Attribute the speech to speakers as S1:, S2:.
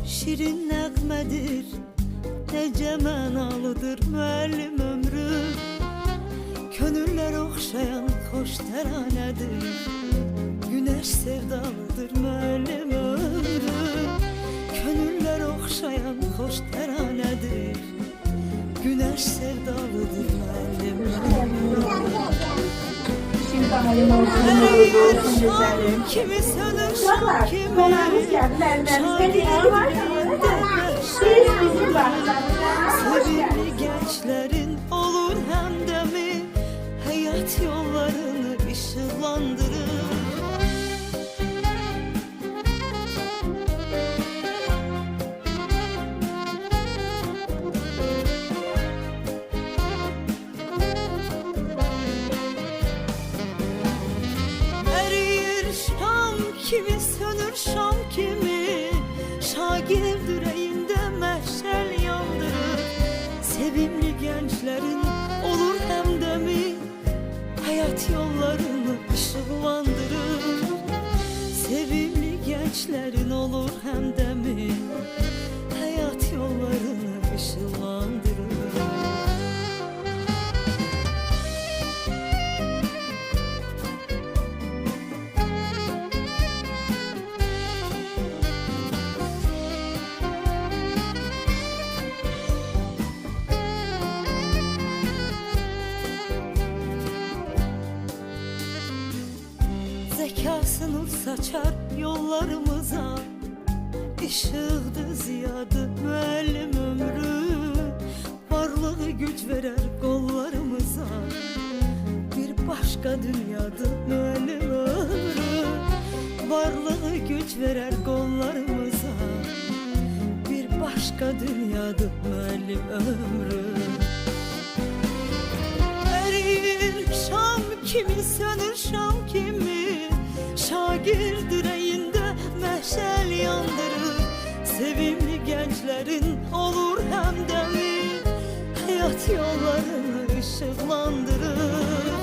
S1: şirin nəğmədir, necə mənalıdır müəllim ömrü. Könüllər oxşayan xoş təranədir, günəş sevdalıdır müəllim ömrü. Könüllər oxşayan xoş təranədir, günəş sevdalıdır müəllim ömrü. Eriyir şam kimi sönür şam kimi, sevimli gençlerin olur hemdemi, hayat yollarını ışıklandırır. Kimi sönür şam kimi, şagir yüreğinde meşel yandırır. Sevimli gençlerin olur hemdemi, hayat yollarını ışıklandırır. Sevimli gençlerin olur hemdemi, hayat yollarını ışıklandırır. Zekasını saçar yollarımıza, ışıktı ziyadı müəllim ömrü. Varlığı güç verer kollarımıza, bir başka dünyadı müəllim ömrü. Varlığı güç verer kollarımıza, bir başka dünyadı müəllim ömrü. Eriyir şam kimi sönür şam kimi, şagir direğinde meşel yandırır. Sevimli gençlerin olur hemdemi, hayat yollarını ışıklandırır.